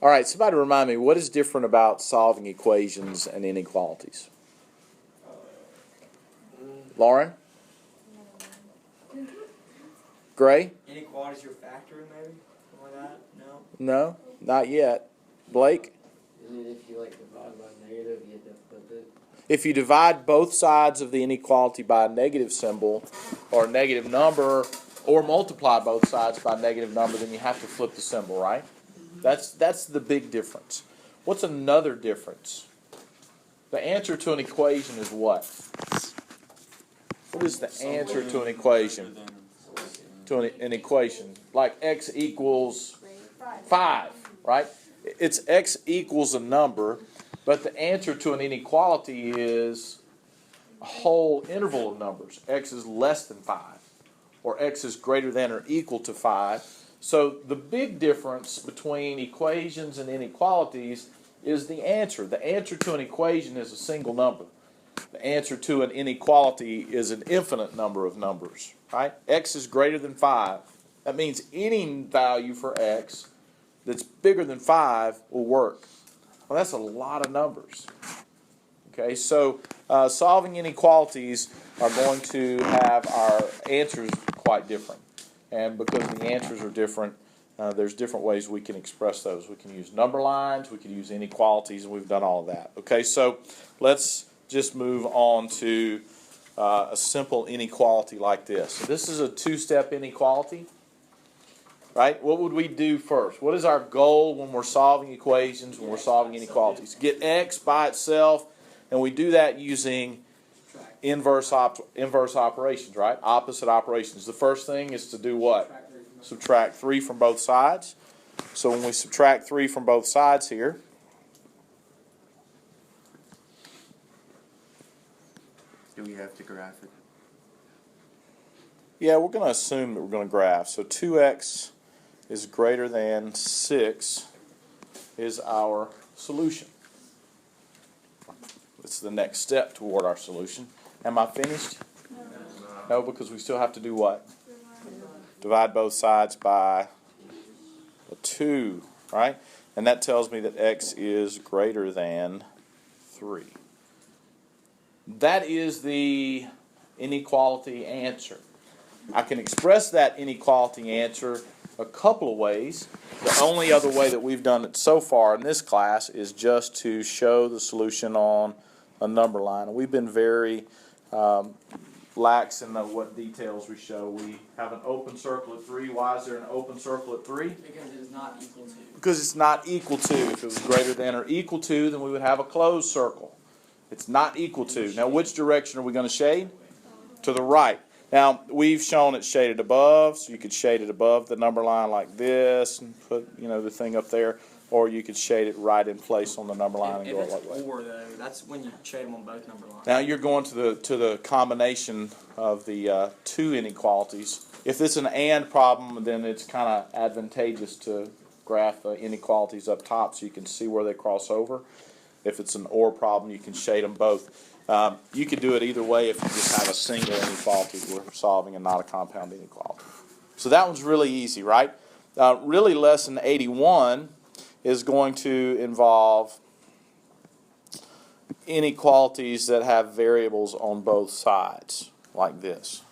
All right, somebody remind me, what is different about solving equations and inequalities? Lauren? Gray? Inequalities you're factoring, maybe? Something like that? No? No, not yet. Blake? Isn't it if you divide by negative, you have to flip it? If you divide both sides of the inequality by a negative symbol or a negative number, or multiply both sides by a negative number, then you have to flip the symbol, right? That's the big difference. What's another difference? The answer to an equation is what? What is the answer to an equation? To an equation. Like x equals 5, right? It's x equals a number, but the answer to an inequality is a whole interval of numbers. X is less than 5, or x is greater than or equal to 5. So the big difference between equations and inequalities is the answer. The answer to an equation is a single number. The answer to an inequality is an infinite number of numbers, right? X is greater than 5. That means any value for x that's bigger than 5 will work. Well, that's a lot of numbers. Okay, so solving inequalities are going to have our answers quite different. And because the answers are different, there's different ways we can express those. We can use number lines, we can use inequalities, and we've done all of that. Okay, so let's just move on to a simple inequality like this. So this is a two-step inequality, right? What would we do first? What is our goal when we're solving equations, when we're solving inequalities? Get x by itself, and we do that using inverse operations, right? Opposite operations. The first thing is to do what? Subtract 3 from both sides. So when we subtract 3 from both sides here, do we have to graph it? yeah, we're going to assume that we're going to graph. So 2x is greater than 6 is our solution. It's the next step toward our solution. Am I finished? No, because we still have to do what? Divide both sides by a 2, right? And that tells me that x is greater than 3. That is the inequality answer. I can express that inequality answer a couple of ways. The only other way that we've done it so far in this class is just to show the solution on a number line. And we've been very lax in what details we show. We have an open circle at 3. Why is there an open circle at 3? Because it is not equal to. Because it's not equal to. If it was greater than or equal to, then we would have a closed circle. It's not equal to. Now, which direction are we going to shade? To the right. Now, we've shown it shaded above, so you could shade it above the number line like this and put, the thing up there, or you could shade it right in place on the number line and go If like it's that. or, though, that's when you shade them on both number lines. Now you're going to the combination of the two inequalities. If it's an and problem, then it's kind of advantageous to graph the inequalities up top so you can see where they cross over. If it's an or problem, you can shade them both. You could do it either way if you just have a single inequality we're solving and not a compound inequality. So that one's really easy, right? Really, lesson 81 is going to involve inequalities that have variables on both sides, like this.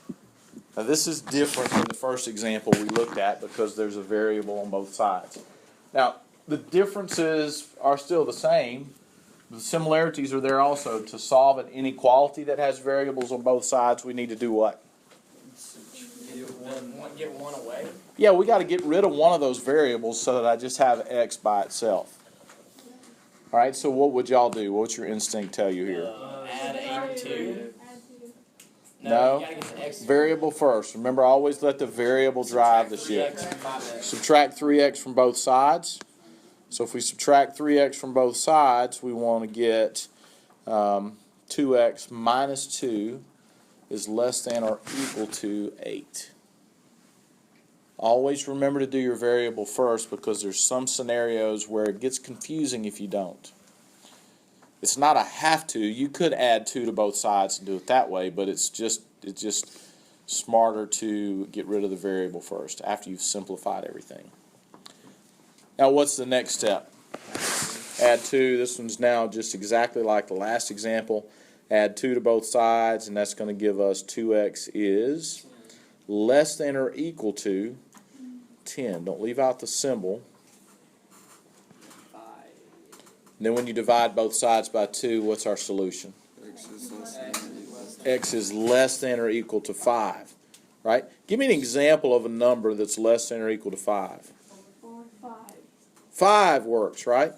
Now this is different than the first example we looked at because there's a variable on both sides. Now, the differences are still the same. The similarities are there also. To solve an inequality that has variables on both sides, we need to do what? Get one away. Yeah, we got to get rid of one of those variables so that I just have x by itself. All right, so what would y'all do? What's your instinct tell you here? Add 8 to. No. You gotta get the x. Variable first. Remember, always let the variable drive the ship. Subtract 3x from both sides. So if we subtract 3x from both sides, we want to get 2x minus 2 is less than or equal to 8. Always remember to do your variable first because there's some scenarios where it gets confusing if you don't. It's not a have to. You could add 2 to both sides and do it that way, but it's just smarter to get rid of the variable first after you've simplified everything. Now what's the next step? Add 2. This one's now just exactly like the last example. Add 2 to both sides, and that's going to give us 2x is less than or equal to 10. Don't leave out the symbol. And then when you divide both sides by 2, what's our solution? X is less than or equal to 5. Right? Give me an example of a number that's less than or equal to 5. 5 works, right?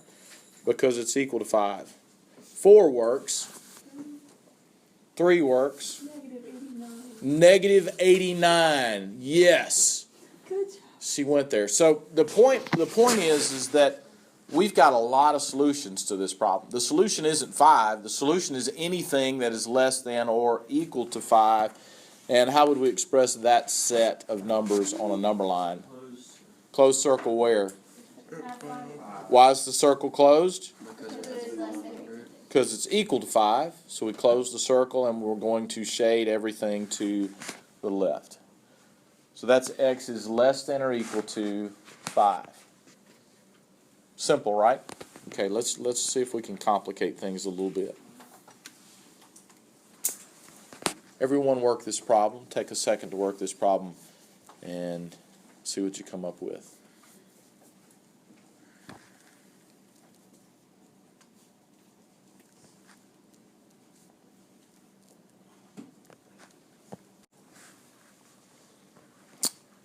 Because it's equal to 5. 4 works. 3 works. Negative 89. Yes. Good job. She went there. So the point is that we've got a lot of solutions to this problem. The solution isn't 5. The solution is anything that is less than or equal to 5. And how would we express that set of numbers on a number line? Closed circle where? Why is the circle closed? Because it's equal to 5. So we close the circle and we're going to shade everything to the left. So that's x is less than or equal to 5. Simple, right? Okay, let's see if we can complicate things a little bit. Everyone work this problem. Take a second to work this problem and see what you come up with.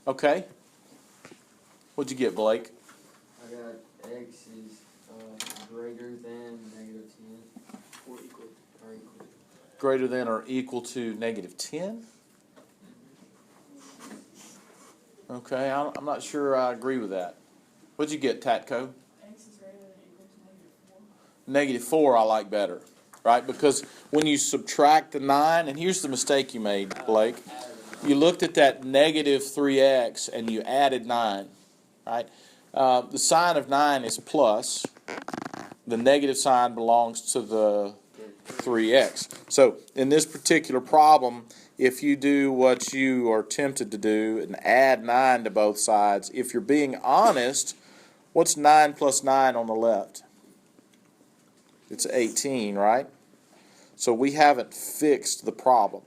Okay. What'd you get, Blake? I got x is greater than negative 10. Or equal. Greater than or equal to negative 10? Okay, I'm not sure I agree with that. What'd you get, Tatko? X is greater than or equal to -4. Negative 4 I like better, right? Because when you subtract the 9, and here's the mistake you made, Blake. You looked at that negative 3x and you added 9, right? The sign of 9 is plus. The negative sign belongs to the 3x. So in this particular problem, if you do what you are tempted to do and add 9 to both sides, if you're being honest, what's 9 plus 9 on the left? It's 18, right? So we haven't fixed the problem.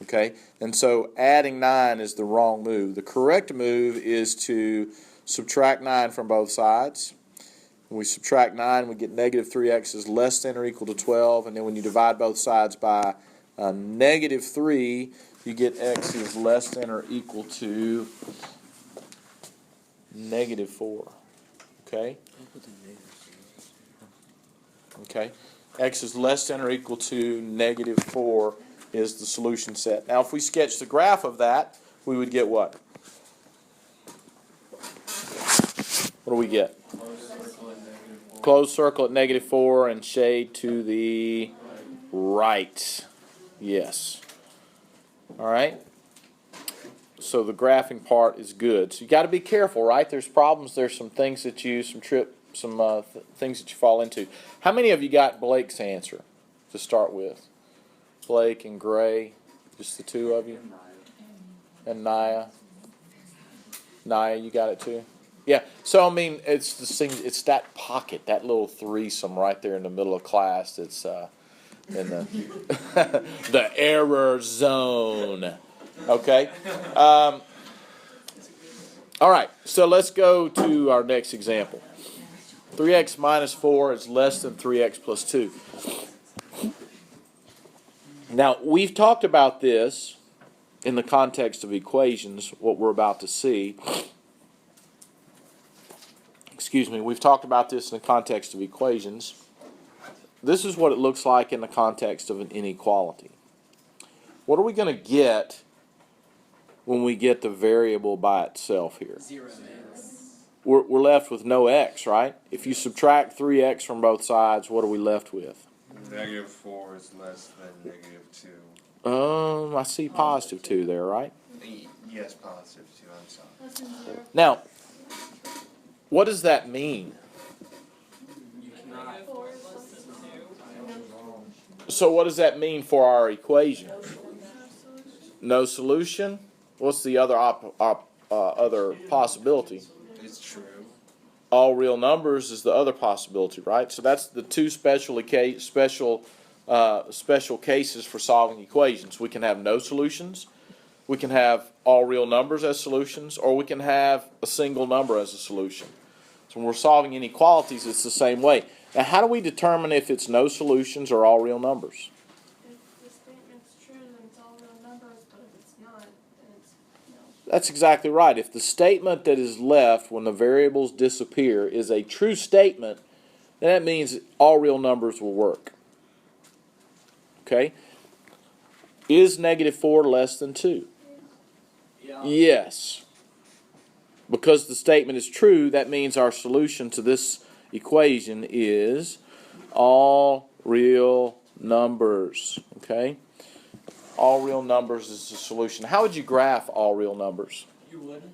Okay? And so adding 9 is the wrong move. The correct move is to subtract 9 from both sides. When we subtract 9, we get negative 3x is less than or equal to 12. And then when you divide both sides by negative 3, you get x is less than or equal to negative 4. Okay? Okay? X is less than or equal to negative 4 is the solution set. Now, if we sketch the graph of that, we would get what? What do we get? Closed circle at negative 4 and shade to the right. Yes. All right. So the graphing part is good. So you got to be careful, right? There's problems. There's some things that you, things that you fall into. How many of you got Blake's answer to start with? Blake and Gray, just the two of you? And Naya. Naya, you got it too? Yeah. So I mean, it's the thing. It's that pocket, that little threesome right there in the middle of class. That's in the the error zone. Okay. All right. So let's go to our next example. 3x minus 4 is less than 3x plus 2. Now, we've talked about this in the context of equations, what we're about to see. We've talked about this in the context of equations. This is what it looks like in the context of an inequality. What are we going to get when we get the variable by itself here? 0. We're left with no x, right? If you subtract 3x from both sides, what are we left with? Negative 4 is less than negative 2. I see positive 2 there, right? Yes, positive 2, I'm sorry. Now, what does that mean? So what does that mean for our equation? No solution? What's the other other possibility? It's true. all real numbers is the other possibility, right? So that's the two special cases for solving equations. We can have no solutions, we can have all real numbers as solutions, or we can have a single number as a solution. So when we're solving inequalities, it's the same way. Now, how do we determine if it's no solutions or all real numbers? If the statement's true, then it's all real numbers, but if it's not, then it's no. That's exactly right. If the statement that is left when the variables disappear is a true statement, then that means all real numbers will work. Okay? Is -4 less than 2? Yeah. Yes. Because the statement is true, that means our solution to this equation is all real numbers. Okay? All real numbers is the solution. How would you graph all real numbers? You wouldn't?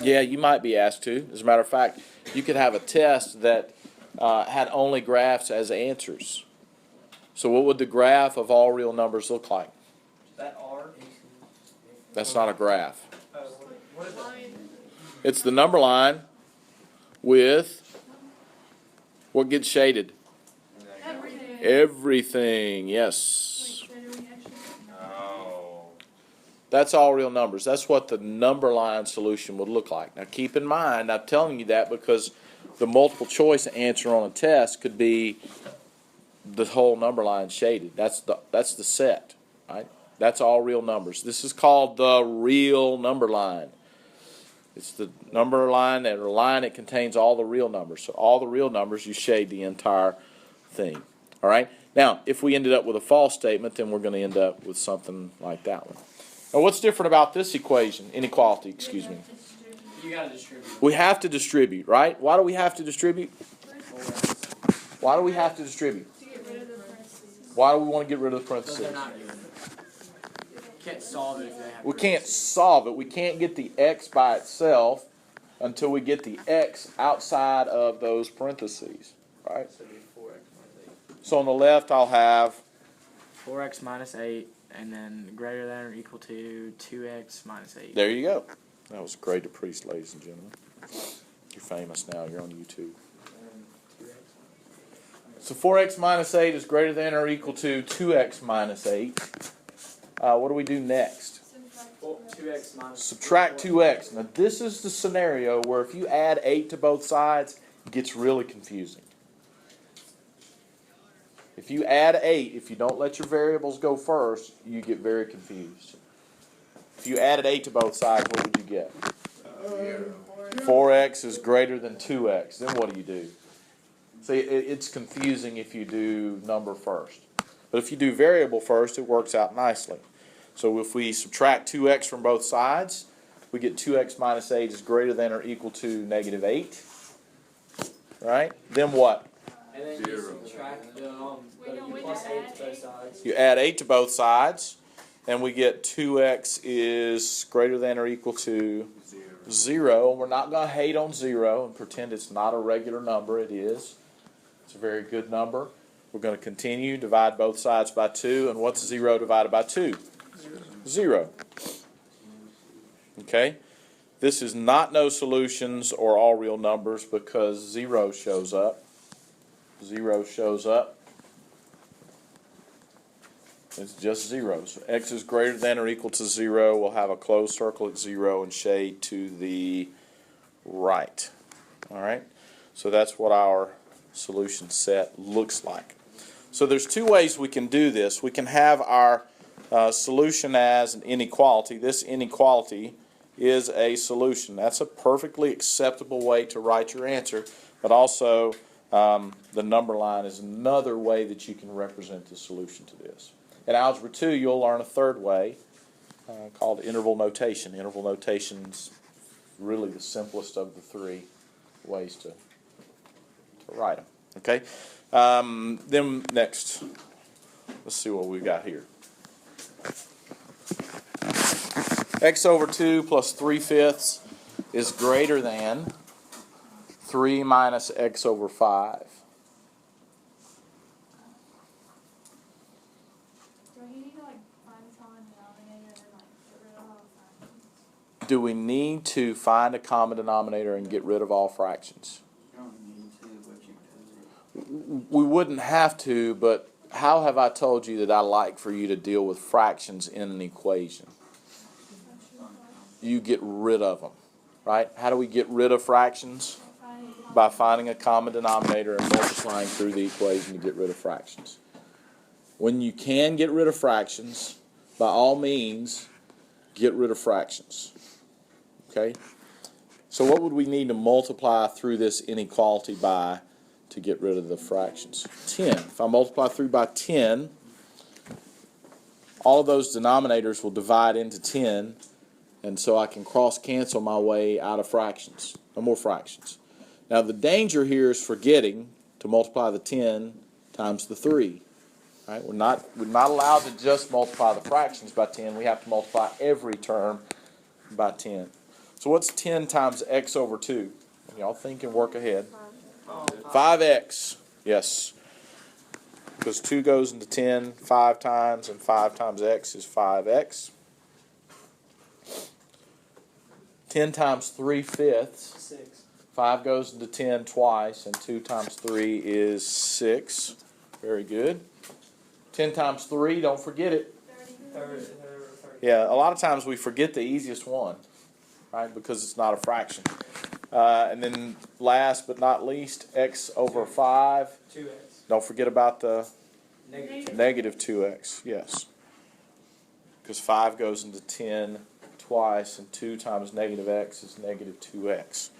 Yeah, you might be asked to. As a matter of fact, you could have a test that had only graphs as answers. So what would the graph of all real numbers look like? That R? That's not a graph. What is it? Line, It's the number line with what gets shaded? everything. Everything, yes. Wait, did we actually? Oh. That's all real numbers. That's what the number line solution would look like. Now keep in mind, I'm telling you that because the multiple choice answer on a test could be the whole number line shaded. That's the set, right? That's all real numbers. This is called the real number line. It's the number line and a line that contains all the real numbers. So all the real numbers, you shade the entire thing. All right? Now, if we ended up with a false statement, then we're going to end up with something like that one. Now, what's different about this equation? Inequality, excuse me. You gotta distribute. We have to distribute, right? Why do we have to distribute? Why do we have to distribute? To get rid of the parentheses. Why do we want to get rid of the Because they're parentheses? not given. Can't solve it if they have. We can't solve it. We can't get the x by itself until we get the x outside of those parentheses, right? So it'd be 4x minus 8. So on the left, I'll have 4x minus 8, and then greater than or equal to 2x minus 8. there you go. That was Grade to Priest, ladies and gentlemen. You're famous now. You're on YouTube. And 2x. So 4x minus 8 is greater than or equal to 2x minus 8. What do we do next? Well, 2x minus. Subtract 2x. Now this is the scenario where if you add 8 to both sides, it gets really confusing. If you add 8, if you don't let your variables go first, you get very confused. If you added 8 to both sides, what would you get? 4x is greater than 2x. Then what do? See, it's confusing if you do number first. But if you do variable first, it works out nicely. So if we subtract 2x from both sides, we get 2x minus 8 is greater than or equal to -8. Right? Then what? And then you subtract the we plus just 8 add to both 8. sides. You add 8 to both sides, and we get 2x is greater than or equal to 0. We're not going to hate on 0 and pretend it's not a regular number. It is. It's a very good number. We're going to continue, divide both sides by 2, and what's 0 divided by 2? 0. Okay? This is not no solutions or all real numbers because 0 shows up. 0 shows up. It's just 0. So x is greater than or equal to 0. We'll have a closed circle at 0 and shade to the right. All right? So that's what our solution set looks like. So there's two ways we can do this. We can have our solution as an inequality. This inequality is a solution. That's a perfectly acceptable way to write your answer, but also the number line is another way that you can represent the solution to this. In Algebra 2, you'll learn a third way called interval notation. Interval notation is really the simplest of the three ways to write them. Okay? Then next, let's see what we've got here. X over 2 plus 3/5 is greater than 3 minus x over 5. Do you need to like find a common denominator and like get rid of all the fractions? do we need to find a common denominator and get rid of all fractions? You don't need to, but you could. We wouldn't have to, but how have I told you that I like for you to deal with fractions in an equation? You get rid of them, right? How do we get rid of fractions? By finding a common denominator and multiplying through the equation to get rid of fractions. When you can get rid of fractions, by all means, get rid of fractions. Okay? So what would we need to multiply through this inequality by to get rid of the fractions? 10. If I multiply through by 10, all of those denominators will divide into 10, and so I can cross-cancel my way out of fractions. No more fractions. Now the danger here is forgetting to multiply the 10 times the 3. Right? We're not allowed to just multiply the fractions by 10. We have to multiply every term by 10. So what's 10 times x over 2? Y'all think and work ahead. 5x. Yes. Because 2 goes into 10 5 times, and 5 times x is 5x. 10 times 3/5. 6. 5 goes into 10 twice, and 2 times 3 is 6. Very good. 10 times 3, don't forget it. 30. Yeah, a lot of times we forget the easiest one, right, because it's not a fraction. And then last but not least, x over 5. 2x. Don't forget about the Negative. negative 2x, yes. Because 5 goes into 10 twice, and 2 times negative x is negative 2x.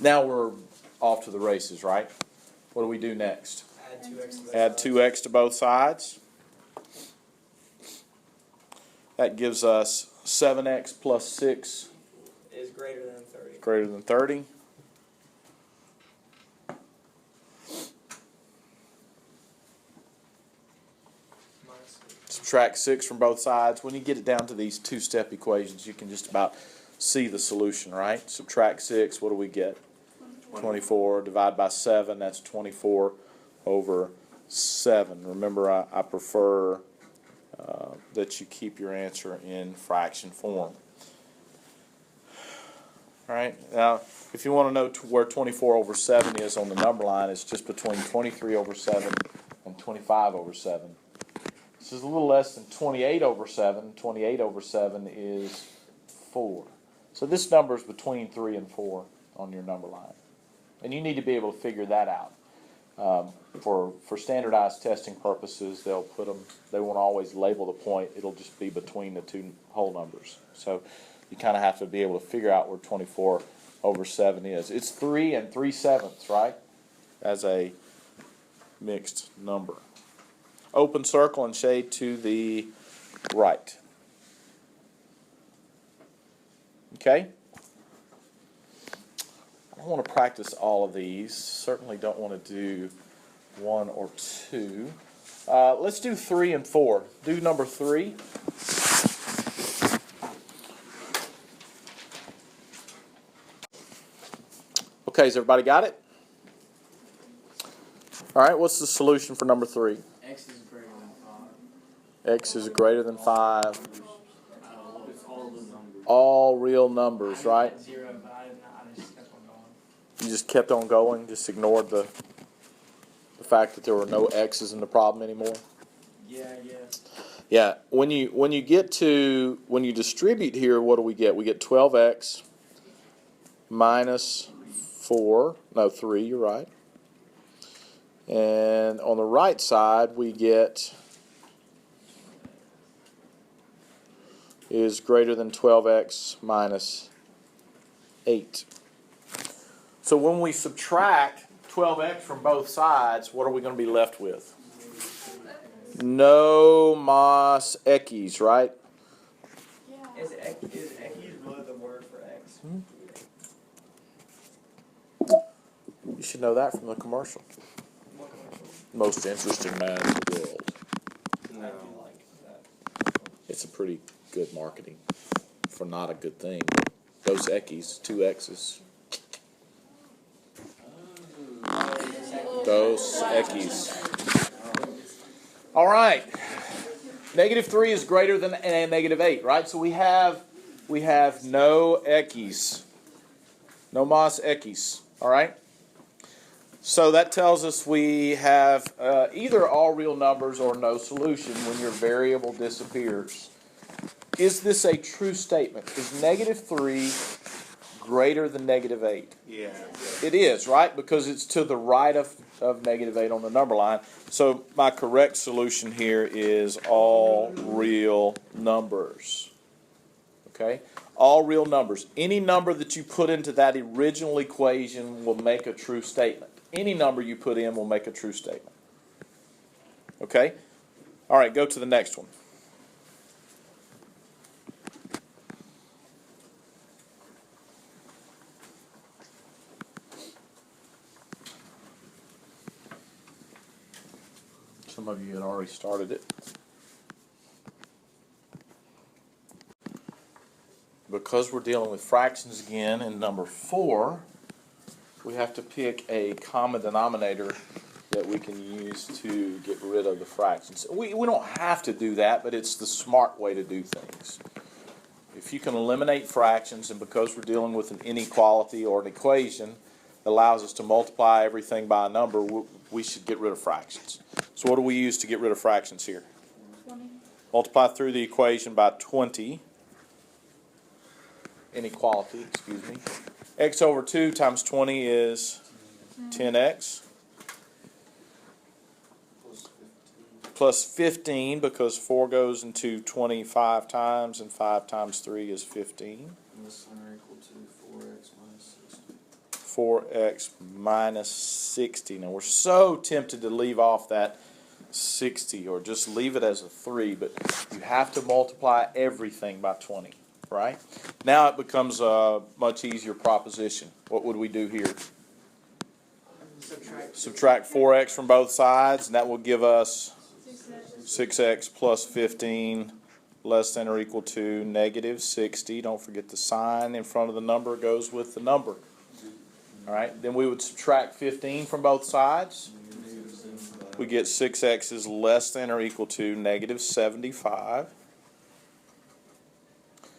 Now we're off to the races, right? What do we do next? Add 2x to both Add sides. 2x to both sides. That gives us 7x plus 6 Is greater than 30. greater than 30. Minus 6. Subtract 6 from both sides. When you get it down to these two-step equations, you can just about see the solution, right? Subtract 6, what do we get? 24. Divide by 7, that's 24 over 7. Remember, I prefer that you keep your answer in fraction form. All right, now if you want to know where 24 over 7 is on the number line, it's just between 23 over 7 and 25 over 7. This is a little less than 28 over 7. 28 over 7 is 4. So this number is between 3 and 4 on your number line. And you need to be able to figure that out. For standardized testing purposes, they'll put them, they won't always label the point. It'll just be between the two whole numbers. So you kind of have to be able to figure out where 24 over 7 is. It's 3 3/7, right? As a mixed number. Open circle and shade to the right. Okay? I want to practice all of these. Certainly don't want to do 1 or 2. Let's do 3 and 4. Do number 3. Okay, has everybody got it? All right, what's the solution for number 3? X is greater than 5. X is greater than 5. It's all the numbers. All real numbers, right? 0, but I just kept on going. You just kept on going, just ignored the fact that there were no X's in the problem anymore. Yeah. Yeah, when you distribute here, what do we get? We get 12x minus 3, you're right. And on the right side, we get is greater than 12x minus 8. So when we subtract 12x from both sides, what are we going to be left with? No mas ekis, right? Yeah. Is X really the word for X? You should know that from the commercial. What commercial? Most interesting man in the world. I do like that. It's a pretty good marketing for not a good thing. Those ekis, 2 X's. Those ekis. All right. -3 is greater than -8, right? So we have we have no Equis. No mas Equis. All right? So that tells us we have either all real numbers or no solution when your variable disappears. Is this a true statement? Is negative 3 greater than negative 8? Yeah. It is, right? Because it's to the right of negative 8 on the number line. So my correct solution here is all real numbers. Okay? All real numbers. Any number that you put into that original equation will make a true statement. Any number you put in will make a true statement. Okay? All right, go to the next one. Some of you had already started it. Because we're dealing with fractions again in number 4, we have to pick a common denominator that we can use to get rid of the fractions. We don't have to do that, but it's the smart way to do things. If you can eliminate fractions, and because we're dealing with an inequality or an equation that allows us to multiply everything by a number, we should get rid of fractions. So what do we use to get rid of fractions here? 20. Multiply through the equation by 20. Inequality, excuse me. X over 2 times 20 is 10x. Plus 15, because 4 goes into 25 times, and 5 times 3 is 15. Less than or equal to 4x minus 60. 4x minus 60. Now we're so tempted to leave off that 60 or just leave it as a 3, but you have to multiply everything by 20, right? Now it becomes a much easier proposition. What would we do here? Subtract 4x from both sides, and that will give us 6x plus 15 less than or equal to negative 60. Don't forget the sign in front of the number goes with the number. All right, then we would subtract 15 from both sides. We get 6x is less than or equal to negative 75.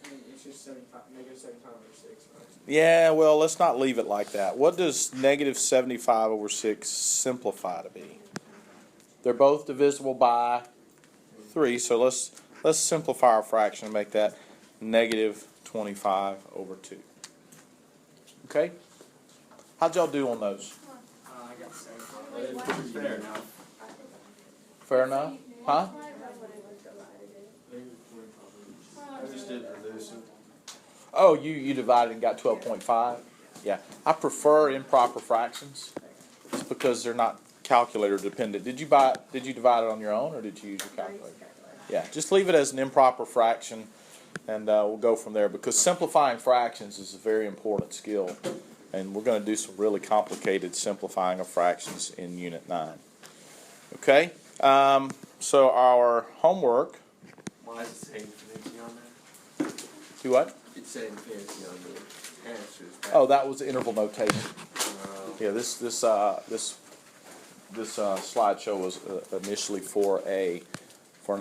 It's just 75, negative 75 over 6, right? Yeah, well, let's not leave it like that. What does negative 75 over 6 simplify to be? They're both divisible by 3, so let's simplify our fraction and make that negative 25 over 2. Okay? How'd y'all do on those? I got 7. Fair enough. Fair enough? Huh? I just did reduce it. Oh, you divided and got 12.5? Yeah. I prefer improper fractions. It's because they're not calculator dependent. Did you divide it on your own, or did you use your calculator? Yeah, just leave it as an improper fraction, and we'll go from there, because simplifying fractions is a very important skill, and we're going to do some really complicated simplifying of fractions in Unit 9. Okay, so our homework. Why is it saying infinity on there? Do what? It's saying infinity on the answers. Oh, that was interval notation. Yeah, this slideshow was initially for an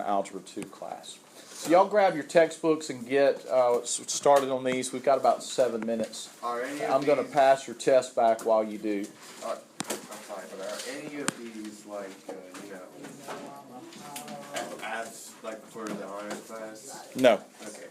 Algebra 2 class. So y'all grab your textbooks and get started on these. We've got about 7 minutes. Are any of I'm going to these- pass your test back while you do. I'm sorry, but are any of these like as like for the honors class? No. Okay.